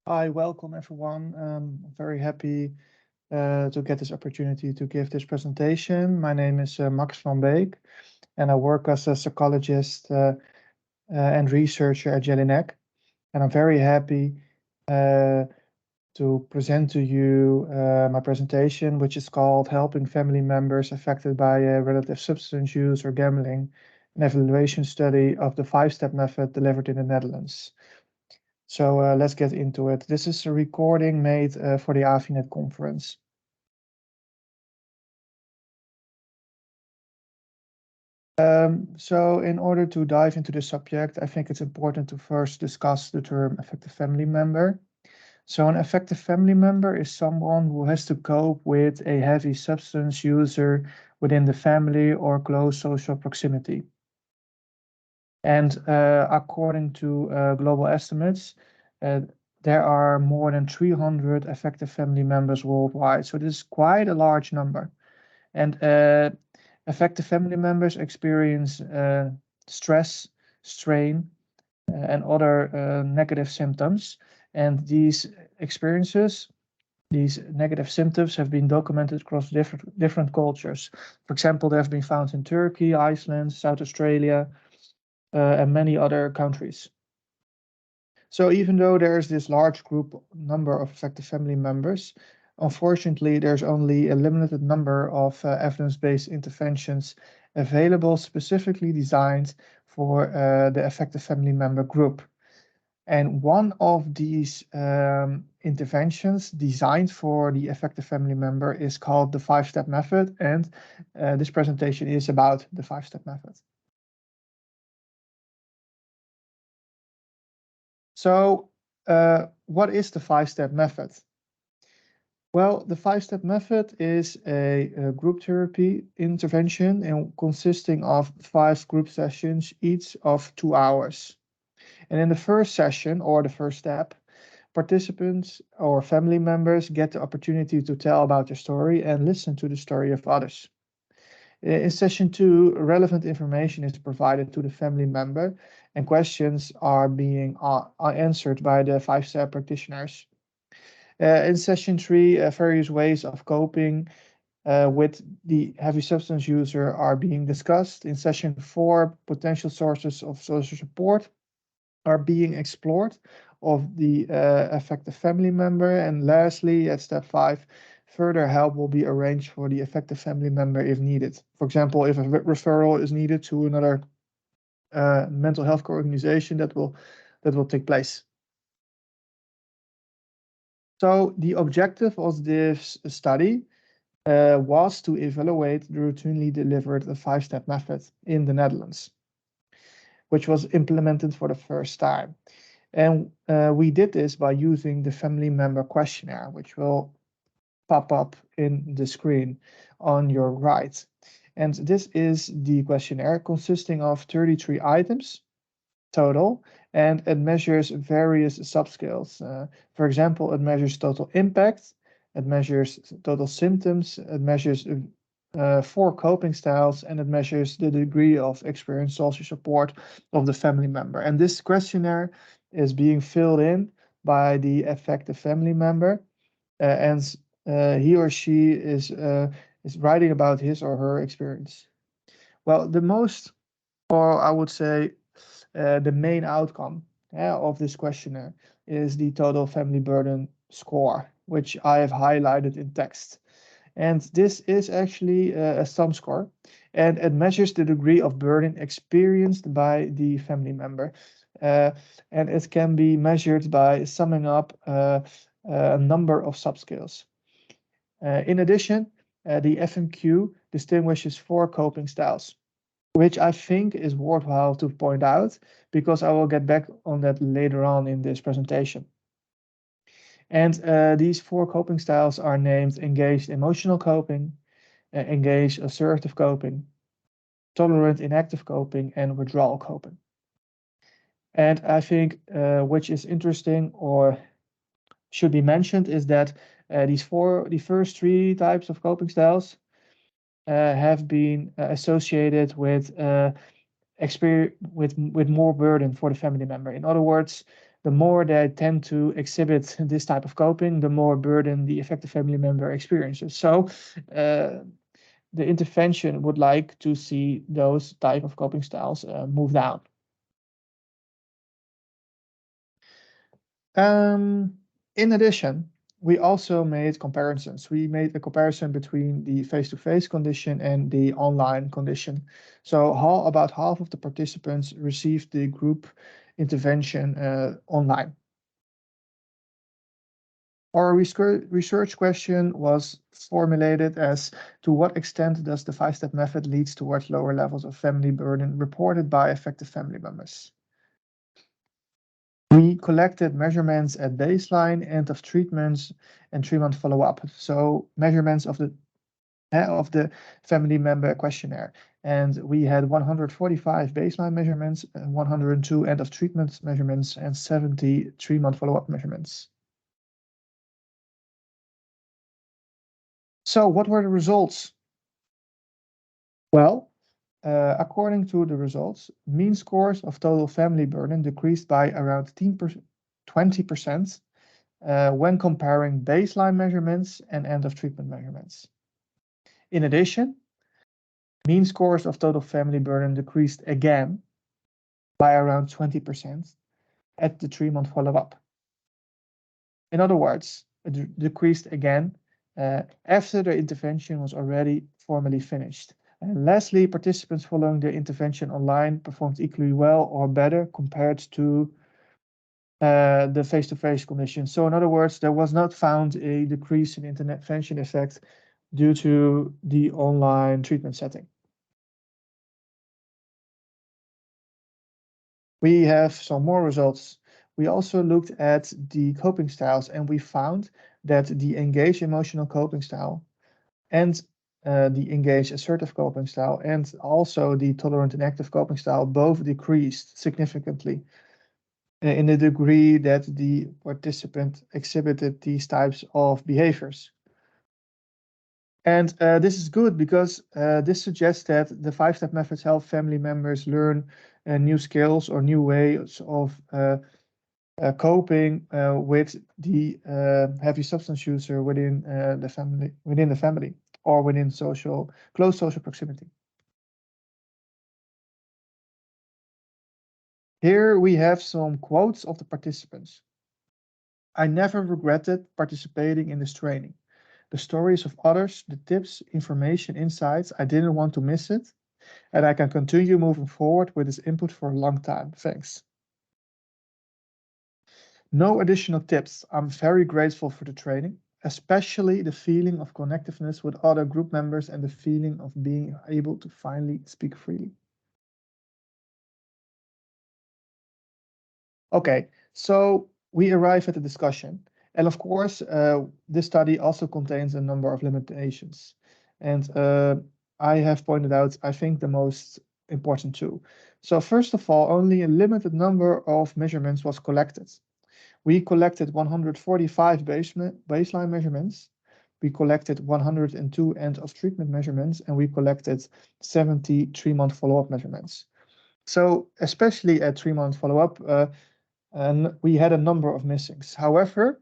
Hi, welcome everyone. I'm very happy to get this opportunity to give this presentation. My name is Max van Beek, and I work as a psychologist and researcher at Jelinek. And I'm very happy uh, to present to you my presentation, which is called Helping Family Members Affected by Relative Substance Use or Gambling, an evaluation study of the five-step method delivered in the Netherlands. So let's get into it. This is a recording made for the AVNet conference. So in order to dive into the subject, I think it's important to first discuss the term affective family member. So an affective family member is someone who has to cope with a heavy substance user within the family or close social proximity. And according to global estimates, uh, there are more than 300 affective family members worldwide. So this is quite a large number. And affective family members experience stress, strain, and other negative symptoms. And these experiences, these negative symptoms have been documented across different cultures. For example, they have been found in Turkey, Iceland, South Australia, and many other countries. So even though there's this large group number of affected family members, unfortunately, there's only a limited number of evidence-based interventions available specifically designed for the affected family member group. And one of these interventions designed for the affected family member is called the five-step method. And this presentation is about the five-step method. So what is the five-step method? Well, the five-step method is a group therapy intervention and consisting of 5 group sessions, each of 2 hours. And in the first session or the first step, participants or family members get the opportunity to tell about their story and listen to the story of others. In session 2, relevant information is provided to the family member and questions are being answered by the five-step practitioners. In session 3, various ways of coping with the heavy substance user are being discussed. In session 4, potential sources of social support are being explored of the affected family member. And lastly, at step 5, further help will be arranged for the affected family member if needed. For example, if a referral is needed to another mental health care organization, that will take place. So the objective of this study was to evaluate the routinely delivered five-step method in the Netherlands, which was implemented for the first time. And we did this by using the family member questionnaire, which will pop up in the screen on your right. And this is the questionnaire consisting of 33 items total, and it measures various subscales. For example, it measures total impact, it measures total symptoms, it measures 4 coping styles, and it measures the degree of experienced social support of the family member. And this questionnaire is being filled in by the affected family member, and he or she is writing about his or her experience. Well, the most, or I would say, the main outcome of this questionnaire is the total family burden score, which I have highlighted in text. And this is actually a sum score, and it measures the degree of burden experienced by the family member. Uh, and it can be measured by summing up a number of subscales. In addition, the FMQ distinguishes 4 coping styles, which I think is worthwhile to point out because I will get back on that later on in this presentation. And these 4 coping styles are named engaged emotional coping, engaged assertive coping, tolerant inactive coping, and withdrawal coping. And I think which is interesting or should be mentioned is that the first 3 types of coping styles have been associated with with more burden for the family member. In other words, the more they tend to exhibit this type of coping, the more burden the affected family member experiences. So the intervention would like to see those type of coping styles move down. In addition, we also made comparisons. We made a comparison between the face-to-face condition and the online condition. So about half of the participants received the group intervention online. Our research question was formulated as, to what extent does the five-step method leads towards lower levels of family burden reported by affected family members? We collected measurements at baseline, end of treatments, and 3-month follow-up. So measurements of the family member questionnaire. And we had 145 baseline measurements, 102 end of treatment measurements, and 70 3-month follow-up measurements. So what were the results? Well, according to the results, mean scores of total family burden decreased by around 20% when comparing baseline measurements and end of treatment measurements. In addition, mean scores of total family burden decreased again by around 20% at the 3-month follow-up. In other words, it decreased again after the intervention was already formally finished. And lastly, participants following the intervention online performed equally well or better compared to the face-to-face condition. So in other words, there was not found a decrease in intervention effect due to the online treatment setting. We have some more results. We also looked at the coping styles, and we found that the engaged emotional coping style and the engaged assertive coping style and also the tolerant and active coping style both decreased significantly in the degree that the participant exhibited these types of behaviors. And this is good because this suggests that the five-step methods help family members learn new skills or new ways of coping with the heavy substance user within the family or within close social proximity. Here we have some quotes of the participants. I never regretted participating in this training. The stories of others, the tips, information, insights, I didn't want to miss it. And I can continue moving forward with this input for a long time. Thanks. No additional tips. I'm very grateful for the training, especially the feeling of connectiveness with other group members and the feeling of being able to finally speak freely. Okay, so we arrive at a discussion. And of course, this study also contains a number of limitations. And I have pointed out, I think, the most important two. So first of all, only a limited number of measurements was collected. We collected 145 baseline measurements. We collected 102 end of treatment measurements, and we collected 70 3-month follow-up measurements. So especially at 3-month follow-up, and we had a number of missings. However,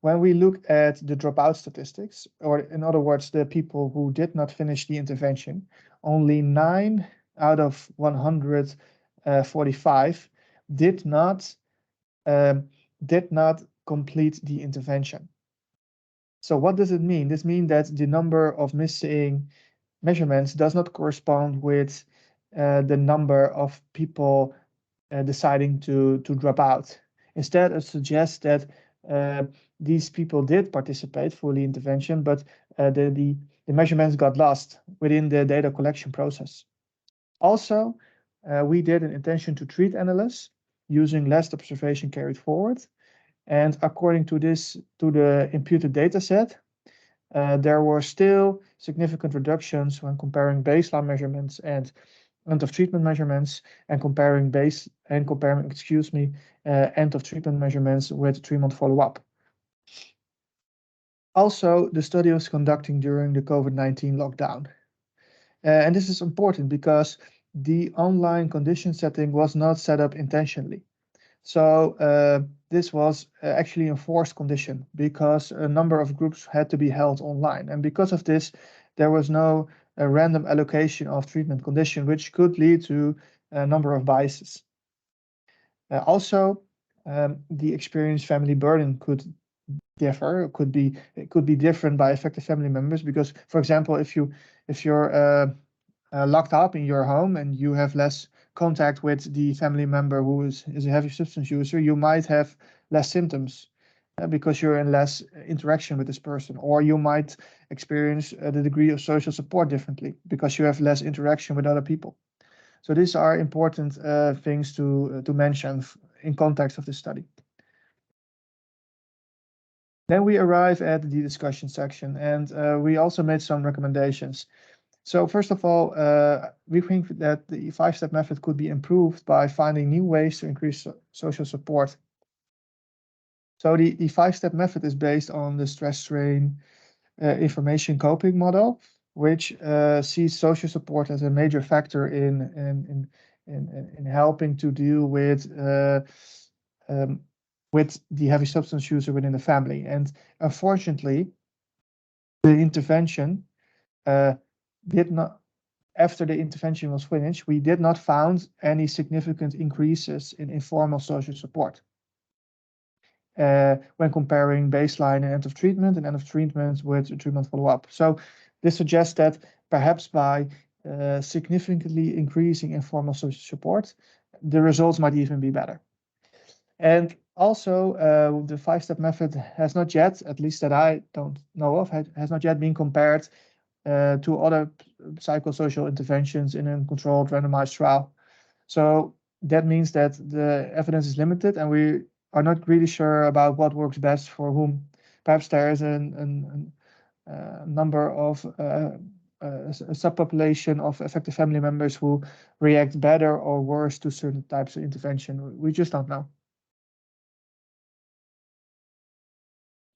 when we look at the dropout statistics, or in other words, the people who did not finish the intervention, only 9 out of 145 did not complete the intervention. So what does it mean? This means that the number of missing measurements does not correspond with the number of people deciding to drop out. Instead, it suggests that these people did participate fully in intervention, but the measurements got lost within the data collection process. Also, we did an intention to treat analysis using last observation carried forward. And according to the imputed data set, there were still significant reductions when comparing baseline measurements and end of treatment measurements and comparing end of treatment measurements with 3-month follow-up. Also, the study was conducting during the COVID-19 lockdown. And this is important because the online condition setting was not set up intentionally. So this was actually a forced condition because a number of groups had to be held online. And because of this, there was no random allocation of treatment condition, which could lead to a number of biases. Also, the experienced family burden could differ. It could be different by affected family members because, for example, if you're locked up in your home and you have less contact with the family member who is a heavy substance user, you might have less symptoms because you're in less interaction with this person, or you might experience the degree of social support differently because you have less interaction with other people. So these are important things to mention in context of this study. Then we arrive at the discussion section, and we also made some recommendations. So first of all, we think that the five-step method could be improved by finding new ways to increase social support. So the five-step method is based on the stress strain information coping model, which sees social support as a major factor in helping to deal with the heavy substance user within the family. And unfortunately, the intervention did not, after the intervention was finished, we did not found any significant increases in informal social support when comparing baseline and end of treatment with treatment follow-up. So this suggests that perhaps by significantly increasing informal social support, the results might even be better. And also, the five-step method has not yet, at least that I don't know of, has not yet been compared to other psychosocial interventions in a controlled randomized trial. So that means that the evidence is limited and we are not really sure about what works best for whom. Perhaps there is a number of a subpopulation of affected family members who react better or worse to certain types of intervention. We just don't know.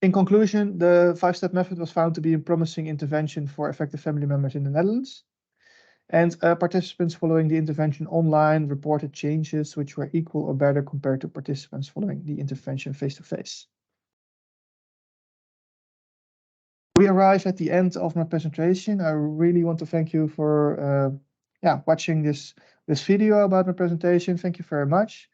In conclusion, the five-step method was found to be a promising intervention for affected family members in the Netherlands. And participants following the intervention online reported changes which were equal or better compared to participants following the intervention face-to-face. We arrive at the end of my presentation. I really want to thank you for watching this video about my presentation. Thank you very much.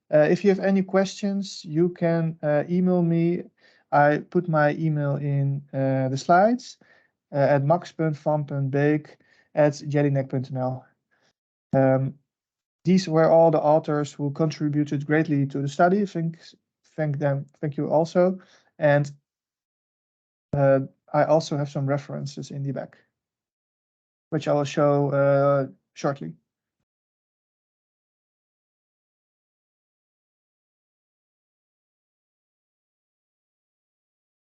If you have any questions, you can email me. I put my email in the slides at max.van.beek@jellyneck.nl. These were all the authors who contributed greatly to the study. Thank you also. And I also have some references in the back, which I will show shortly.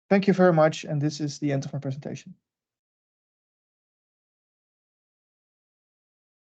Thank you very much, and this is the end of my presentation.